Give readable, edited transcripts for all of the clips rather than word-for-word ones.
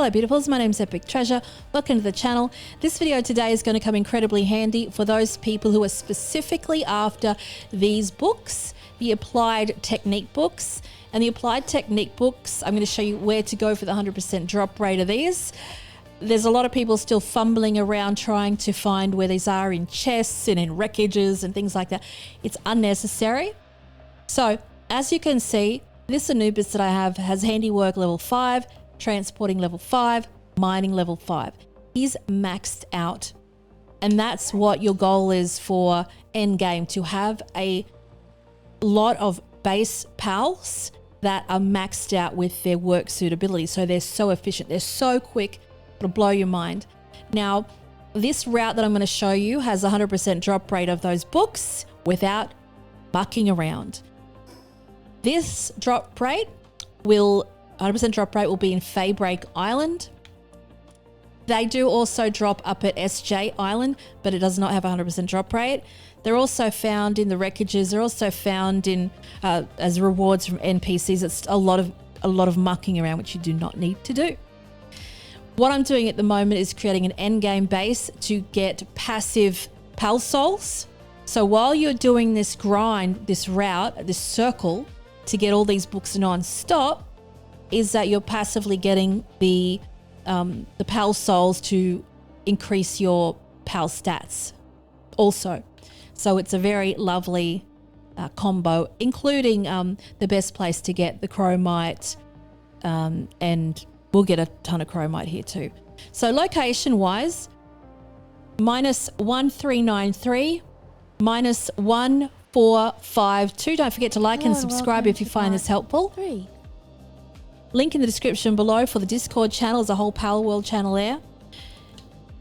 Hello beautifuls, my name is Epic Treasure. Welcome to the channel. This video today is going to come incredibly handy for those people who are specifically after these books, the Applied Technique books. And the Applied Technique books, I'm going to show you where to go for the 100% drop rate of these. There's a lot of people still fumbling around trying to find where these are in chests and in wreckages and things like that. It's unnecessary. So as you can see, this Anubis that I have has handiwork level 5, transporting level 5, mining level 5. He's maxed out. And that's what your goal is for endgame, to have a lot of base pals that are maxed out with their work suitability. So they're so efficient, they're so quick, it'll blow your mind. Now, this route that I'm going to show you has a 100% drop rate of those books without mucking around. This drop rate will 100% drop rate will be in Faybreak Island. They do also drop up at SJ Island, but it does not have a 100% drop rate. They're also found in the wreckages. They're also found in as rewards from NPCs. It's a lot of mucking around, which you do not need to do. What I'm doing at the moment is creating an endgame base to get passive pal souls. So while you're doing this grind, this route, this circle to get all these books non-stop, is that you're passively getting the PAL souls to increase your PAL stats also. So it's a very lovely combo, including the best place to get the chromite, and we'll get a ton of chromite here too. So location wise, -1393, -1452. Don't forget to like and subscribe if you find this helpful. Link in the description below for the Discord channel. There's a whole PALWORLD channel there.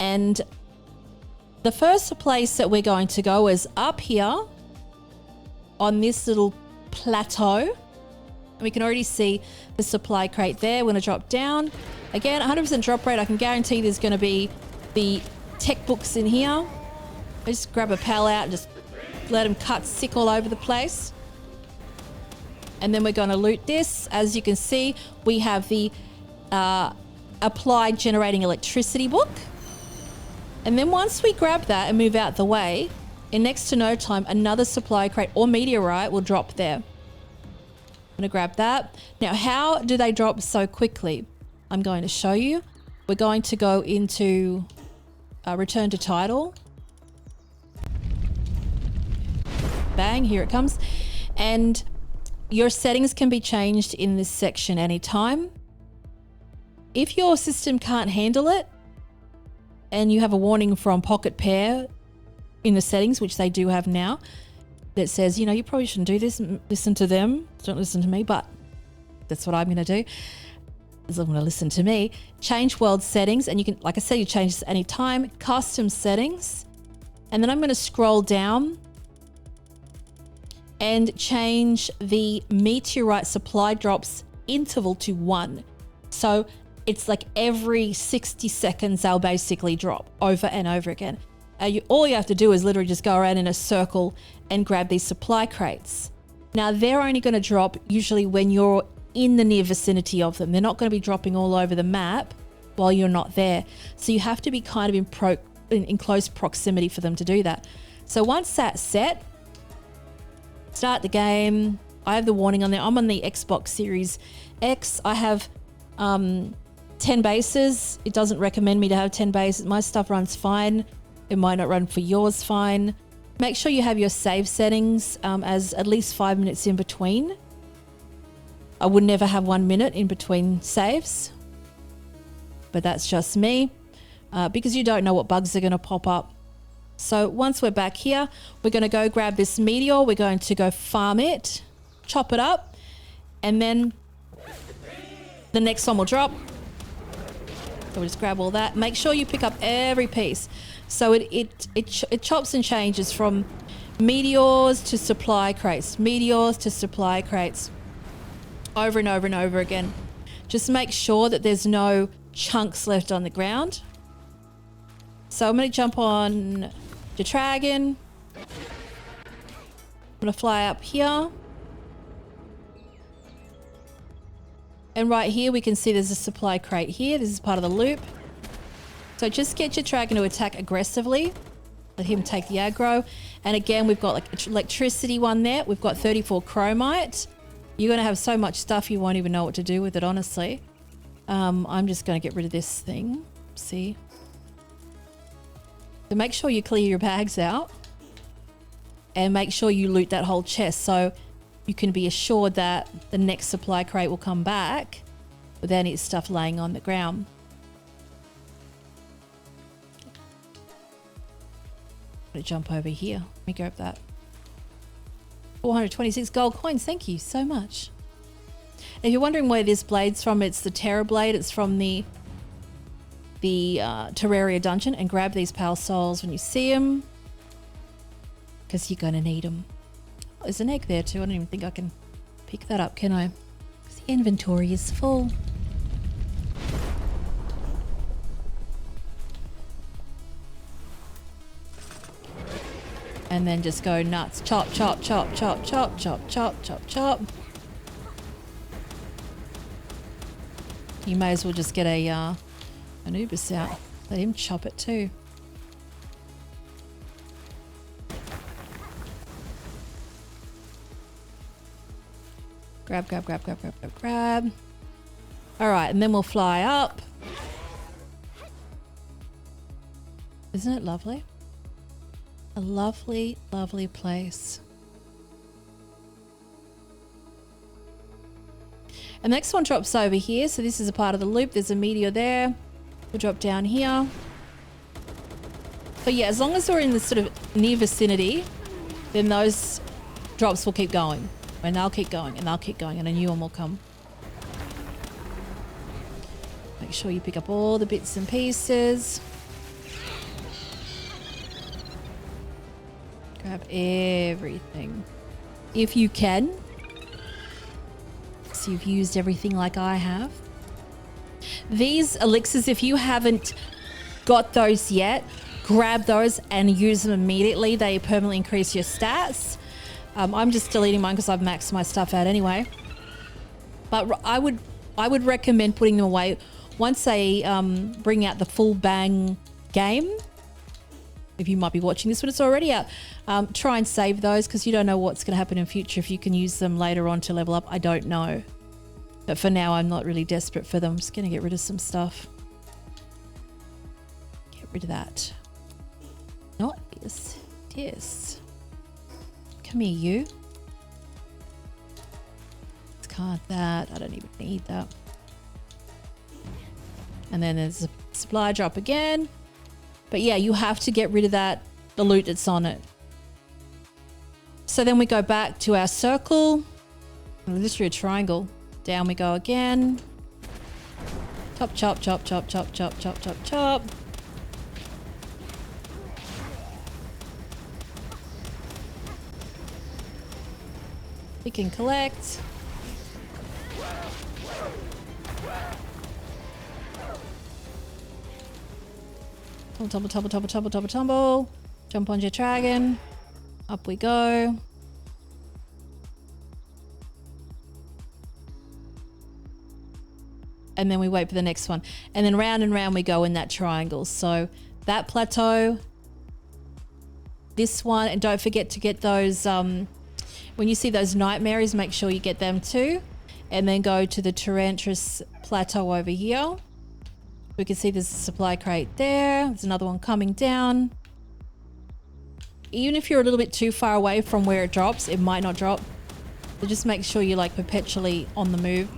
And the first place that we're going to go is up here on this little plateau. And we can already see the supply crate there. We're going to drop down. Again, 100% drop rate. I can guarantee there's going to be the tech books in here. I just grab a pal out and just let them cut sick all over the place. And then we're going to loot this. As you can see, we have the Applied Generating Electricity book. And then once we grab that and move out the way, in next to no time, another supply crate or meteorite will drop there. I'm going to grab that. Now, how do they drop so quickly? I'm going to show you. We're going to go into return to title. Bang, here it comes. And your settings can be changed in this section anytime. If your system can't handle it and you have a warning from Pocket Pair in the settings, which they do have now, that says, you know, you probably shouldn't do this, listen to them, don't listen to me, but that's what I'm going to do, is I'm going to listen to me. Change world settings, and you can, like I said, you change this anytime. Custom settings, and then I'm going to scroll down and change the meteorite supply drops interval to 1. So it's like every 60 seconds they'll basically drop over and over again. All you have to do is literally just go around in a circle and grab these supply crates. Now they're only going to drop usually when you're in the near vicinity of them. They're not going to be dropping all over the map while you're not there. So you have to be kind of in close proximity for them to do that. So once that's set, start the game. I have the warning on there. I'm on the Xbox Series X. I have 10 bases. It doesn't recommend me to have 10 bases. My stuff runs fine. It might not run for yours fine. Make sure you have your save settings as at least 5 minutes in between. I would never have 1 minute in between saves, but that's just me because you don't know what bugs are going to pop up. So once we're back here, we're going to go grab this meteor. We're going to go farm it, chop it up, and then the next one will drop. So we'll just grab all that. Make sure you pick up every piece. So it chops and changes from meteors to supply crates, meteors to supply crates, over and over and over again. Just make sure that there's no chunks left on the ground. So I'm going to jump on the dragon. I'm going to fly up here. And right here, we can see there's a supply crate here. This is part of the loop. So just get your dragon to attack aggressively. Let him take the aggro. And again, we've got like electricity one there. We've got 34 chromite. You're going to have so much stuff you won't even know what to do with it, honestly. I'm just going to get rid of this thing. See? So make sure you clear your bags out. And make sure you loot that whole chest so you can be assured that the next supply crate will come back without any stuff laying on the ground. I'm going to jump over here. Let me grab that. 426 gold coins. Thank you so much. If you're wondering where this blade's from, it's the Terror Blade. It's from the Terraria dungeon. And grab these Pal Souls when you see them, because you're going to need them. Oh, there's an egg there too. I don't even think I can pick that up, can I? Because the inventory is full. And then just go nuts. Chop, chop, chop, chop, chop, chop, chop, chop, chop. You may as well just get an Ubis out. Let him chop it too. Grab, grab, grab, grab, grab, grab, grab. All right, and then we'll fly up. Isn't it lovely? A lovely, lovely place. And the next one drops over here. So this is a part of the loop. There's a meteor there. We'll drop down here. But yeah, as long as we're in the sort of near vicinity, then those drops will keep going. And they'll keep going, and they'll keep going, and a new one will come. Make sure you pick up all the bits and pieces. Grab everything. If you can. So you've used everything like I have. These elixirs, if you haven't got those yet, grab those and use them immediately. They permanently increase your stats. I'm just deleting mine because I've maxed my stuff out anyway. But I would recommend putting them away once they bring out the full bang game. If you might be watching this when it's already out, try and save those because you don't know what's going to happen in future. If you can use them later on to level up, I don't know. But for now, I'm not really desperate for them. I'm just going to get rid of some stuff. Get rid of that. Not this. This. Come here, you. Discard that. I don't even need that. And then there's a supply drop again. But yeah, you have to get rid of that, the loot that's on it. So then we go back to our circle. Literally a triangle. Down we go again. Chop, chop, chop, chop, chop, chop, chop, chop, chop. We can collect. Tumble, tumble, tumble, tumble, tumble, tumble. Jump on your dragon. Up we go. And then we wait for the next one. And then round and round we go in that triangle. So that plateau, this one, and don't forget to get those, when you see those nightmares, make sure you get them too. And then go to the Tarantras plateau over here. We can see there's a supply crate there. There's another one coming down. Even if you're a little bit too far away from where it drops, it might not drop. So just make sure you're like perpetually on the move.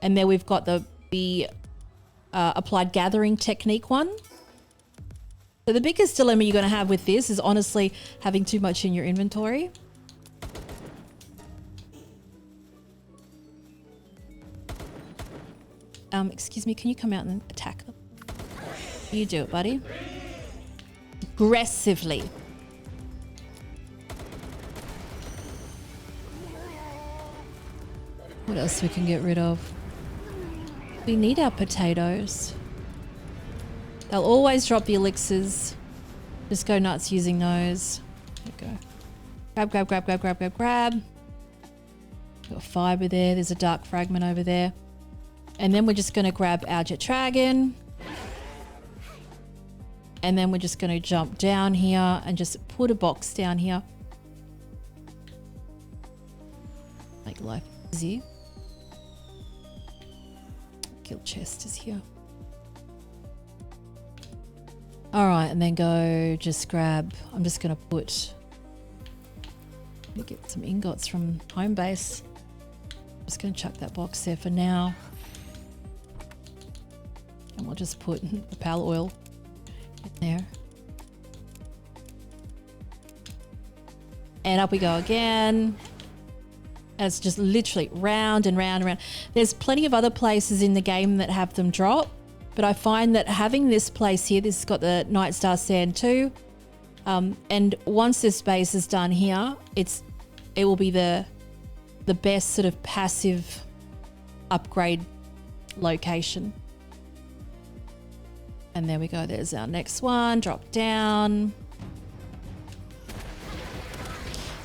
And then we've got the applied gathering technique one. So the biggest dilemma you're going to have with this is honestly having too much in your inventory. Excuse me, can you come out and attack them? You do it, buddy. Aggressively. What else we can get rid of? We need our potatoes. They'll always drop the elixirs. Just go nuts using those. There we go. Grab, grab, grab, grab, grab, grab, grab. Got fiber there. There's a dark fragment over there. And then we're just going to grab our jet dragon. And then we're just going to jump down here and just put a box down here. Make life easy. Guild chest is here. All right, and then go just grab, I'm just going to put, let me get some ingots from home base. I'm just going to chuck that box there for now. And we'll just put the pal oil in there. And up we go again. And it's just literally round and round and round. There's plenty of other places in the game that have them drop, but I find that having this place here, this has got the Night Star Sand too. And once this base is done here, it will be the best sort of passive upgrade location. And there we go. There's our next one. Drop down.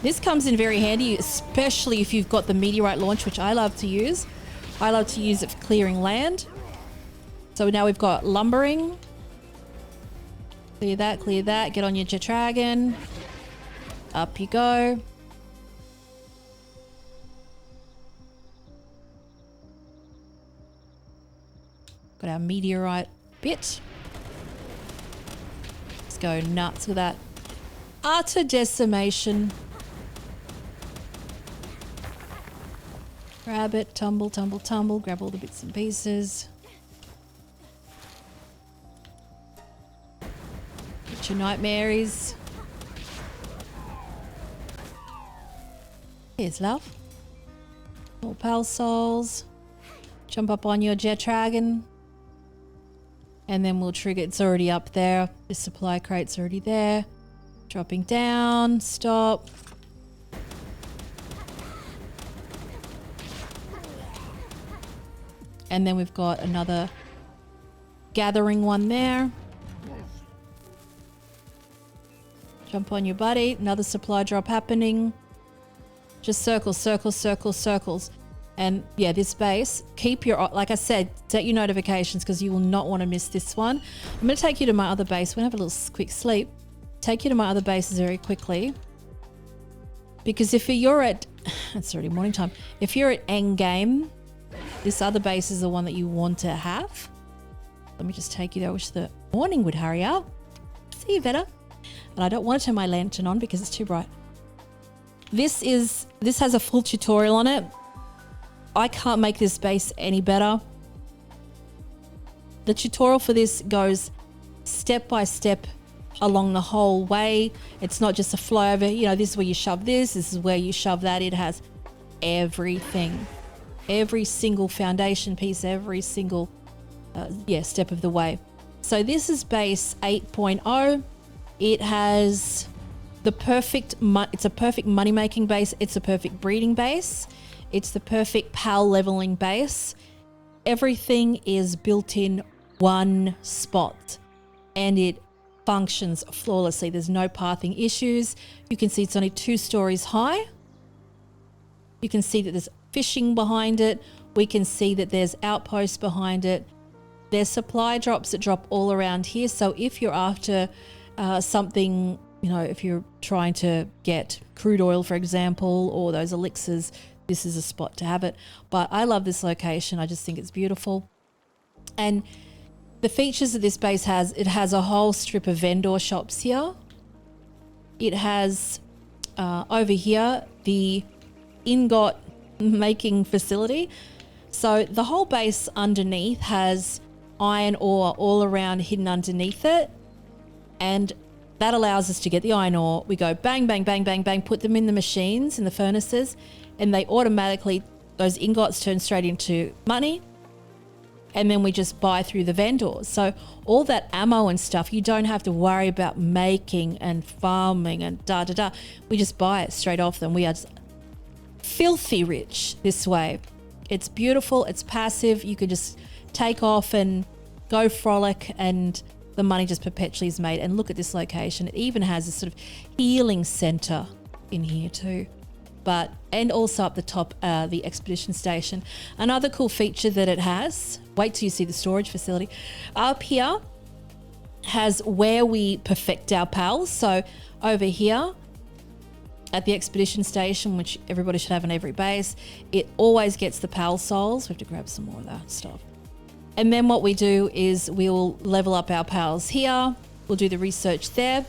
This comes in very handy, especially if you've got the meteorite launch, which I love to use. I love to use it for clearing land. So now we've got lumbering. Clear that, clear that. Get on your jet dragon. Up you go. Got our meteorite bit. Let's go nuts with that. Utter decimation. Grab it, tumble, tumble, tumble. Grab all the bits and pieces. Get your nightmares. Here's love. More pal souls. Jump up on your jet dragon. And then we'll trigger, it's already up there. The supply crate's already there. Dropping down, stop. And then we've got another gathering one there. Jump on your buddy, another supply drop happening. Just circles, circles, circles, circles. And yeah, this base, keep your, like I said, set your notifications because you will not want to miss this one. I'm going to take you to my other base. We're going to have a little quick sleep. Take you to my other bases very quickly. Because if you're at, it's already morning time. If you're at end game, this other base is the one that you want to have. Let me just take you there. I wish the morning would hurry up. See you better. And I don't want to turn my lantern on because it's too bright. This has a full tutorial on it. I can't make this base any better. The tutorial for this goes step by step along the whole way. It's not just a flyover, you know, this is where you shove this is where you shove that. It has everything, every single foundation piece, every single step of the way. So this is base 8.0. It has the perfect, it's a perfect money making base. It's a perfect breeding base. It's the perfect PAL leveling base. Everything is built in one spot and it functions flawlessly. There's no pathing issues. You can see it's only 2 stories high. You can see that there's fishing behind it. We can see that there's outposts behind it. There's supply drops that drop all around here. So if you're after something, you know, if you're trying to get crude oil, for example, or those elixirs, this is a spot to have it. But I love this location. I just think it's beautiful. And the features that this base has, it has a whole strip of vendor shops here. It has over here the ingot making facility. So the whole base underneath has iron ore all around hidden underneath it. And that allows us to get the iron ore. We go bang, bang, bang, bang, bang, put them in the machines, in the furnaces, and they automatically, those ingots turn straight into money. And then we just buy through the vendors. So all that ammo and stuff, you don't have to worry about making and farming and da-da-da. We just buy it straight off them. We are just filthy rich this way. It's beautiful. It's passive. You could just take off and go frolic and the money just perpetually is made. And look at this location. It even has a sort of healing center in here too. and also up the top, the expedition station. Another cool feature that it has, wait till you see the storage facility. Up here has where we perfect our pals. So over here at the expedition station, which everybody should have on every base, it always gets the pal souls. We have to grab some more of that stuff. And then what we do is we'll level up our pals here. We'll do the research there.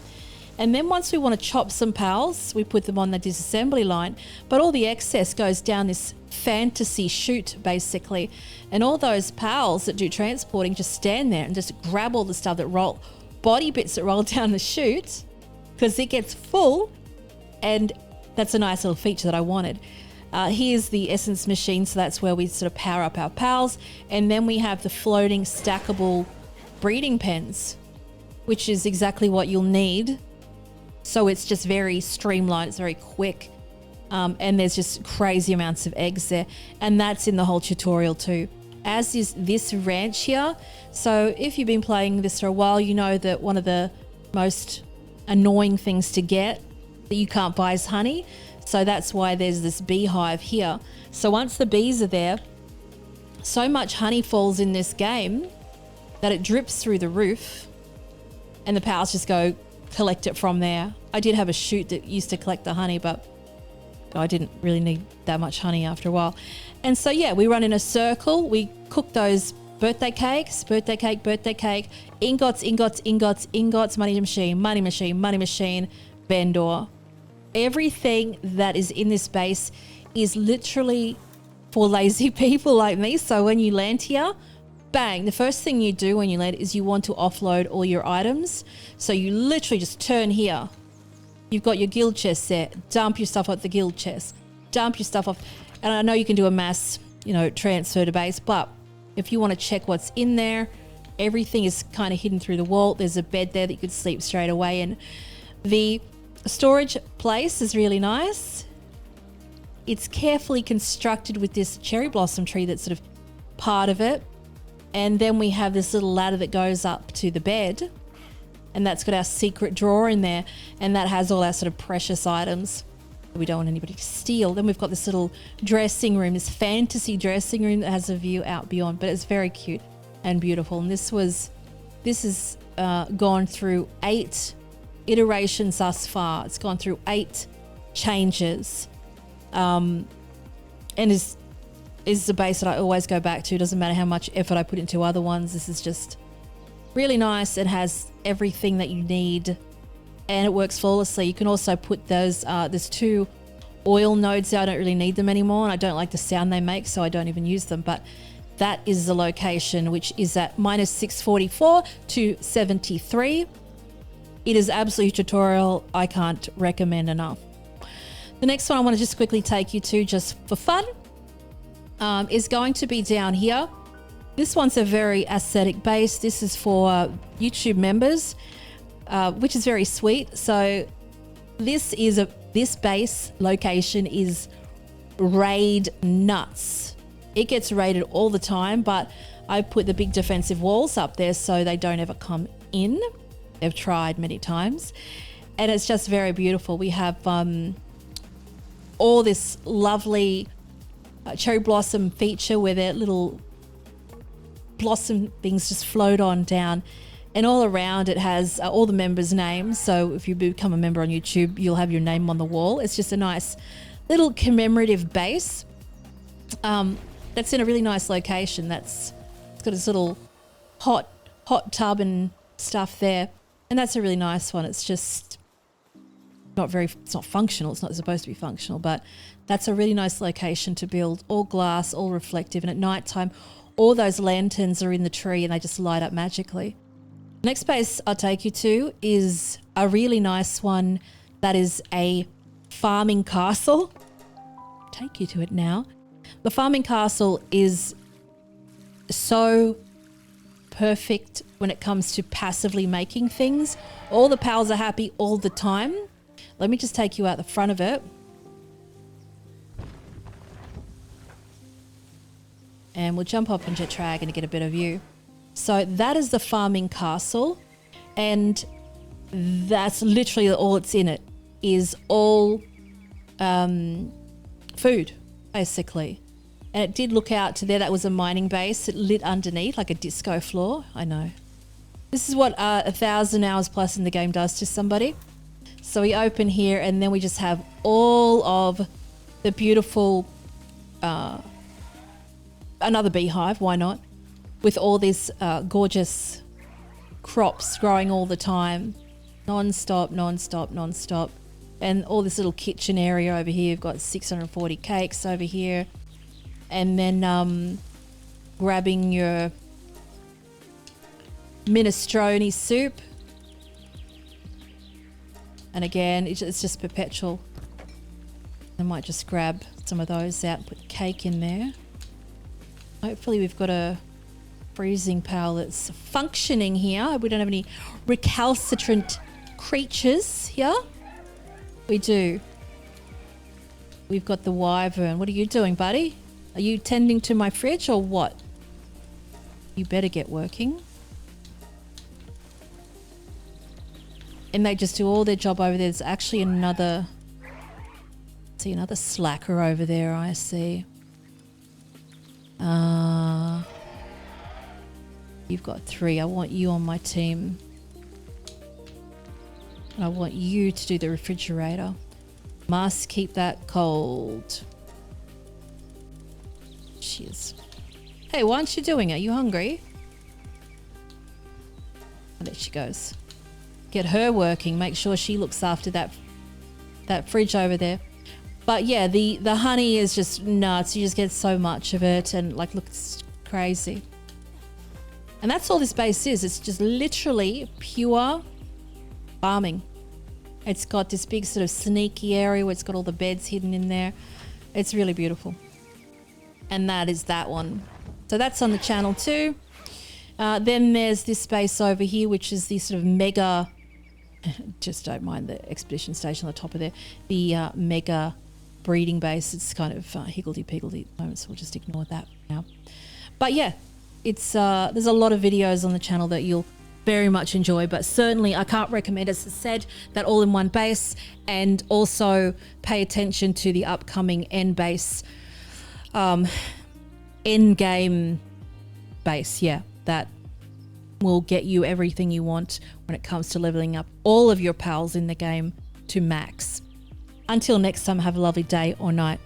And then once we want to chop some pals, we put them on the disassembly line, but all the excess goes down this fantasy chute basically. And all those pals that do transporting just stand there and just grab all the stuff that body bits that roll down the chute, because it gets full. And that's a nice little feature that I wanted. Here's the essence machine. So that's where we sort of power up our pals. And then we have the floating stackable breeding pens, which is exactly what you'll need. So it's just very streamlined, it's very quick, and there's just crazy amounts of eggs there, and that's in the whole tutorial too, as is this ranch here. So if you've been playing this for a while, you know that one of the most annoying things to get that you can't buy is honey. So that's why there's this beehive here. So once the bees are there, so much honey falls in this game that it drips through the roof, and the pals just go collect it from there. I did have a chute that used to collect the honey, but I didn't really need that much honey after a while. And so yeah, we run in a circle. We cook those birthday cakes, birthday cake, ingots, money machine, vendor. Everything that is in this base is literally for lazy people like me. So when you land here, bang, the first thing you do when you land is you want to offload all your items. So you literally just turn here. You've got your guild chest there. Dump your stuff off the guild chest. Dump your stuff off. And I know you can do a mass, transfer to base, but if you want to check what's in there, everything is kind of hidden through the wall. There's a bed there that you could sleep straight away in. The storage place is really nice. It's carefully constructed with this cherry blossom tree that's sort of part of it. And then we have this little ladder that goes up to the bed, and that's got our secret drawer in there, and that has all our sort of precious items that we don't want anybody to steal. Then we've got this little dressing room, this fantasy dressing room that has a view out beyond, but it's very cute and beautiful. And this has gone through 8 iterations thus far. It's gone through 8 changes, and is the base that I always go back to. Doesn't matter how much effort I put into other ones. This is just really nice. It has everything that you need, and it works flawlessly. You can also put those, there's 2 oil nodes there. I don't really need them anymore, and I don't like the sound they make, so I don't even use them. But that is the location, which is at -644 to 73. It is absolutely tutorial. I can't recommend enough. The next one I want to just quickly take you to, just for fun, is going to be down here. This one's a very aesthetic base. This is for YouTube members, which is very sweet. So this base location is raid nuts. It gets raided all the time, but I put the big defensive walls up there so they don't ever come in. They've tried many times, and it's just very beautiful. We have all this lovely cherry blossom feature where their little blossom things just float on down, and all around it has all the members' names. So if you become a member on YouTube, you'll have your name on the wall. It's just a nice little commemorative base that's in a really nice location. It's got this little hot tub and stuff there, and that's a really nice one. It's just it's not functional. It's not supposed to be functional, but that's a really nice location to build. All glass, all reflective, and at nighttime, all those lanterns are in the tree and they just light up magically. Next base I'll take you to is a really nice one that is a farming castle. Take you to it now. The farming castle is so perfect when it comes to passively making things. All the pals are happy all the time. Let me just take you out the front of it. And we'll jump off into Trag and get a better view. So that is the farming castle, and that's literally all it's in. It is all food, basically. And it did look out to there. That was a mining base. It lit underneath like a disco floor. I know. This is what 1,000 hours plus in the game does to somebody. So we open here and then we just have all of the beautiful, another beehive, why not? With all these gorgeous crops growing all the time. Non-stop, non-stop, non-stop. And all this little kitchen area over here. You've got 640 cakes over here. And then grabbing your minestrone soup. And again, it's just perpetual. I might just grab some of those out and put cake in there. Hopefully we've got a freezing pal that's functioning here. We don't have any recalcitrant creatures here. We do. We've got the wyvern. What are you doing, buddy? Are you tending to my fridge or what? You better get working. And they just do all their job over there. There's actually another... see another slacker over there, I see. You've got 3. I want you on my team. And I want you to do the refrigerator. Must keep that cold. Cheers. Hey, why aren't you doing it? Are you hungry? Oh, there she goes. Get her working. Make sure she looks after that fridge over there. But yeah, the honey is just nuts. You just get so much of it and like looks crazy. And that's all this base is. It's just literally pure farming. It's got this big sort of sneaky area where it's got all the beds hidden in there. It's really beautiful. And that is that one. So that's on the channel too. Then there's this space over here, which is the sort of mega, just don't mind the expedition station on the top of there, the mega breeding base. It's kind of higgledy-piggledy at the moment, so we'll just ignore that now. But yeah, it's there's a lot of videos on the channel that you'll very much enjoy, but certainly I can't recommend, as I said, that all-in-one base, and also pay attention to the upcoming end base, end game base. Yeah, that will get you everything you want when it comes to leveling up all of your pals in the game to max. Until next time, have a lovely day or night.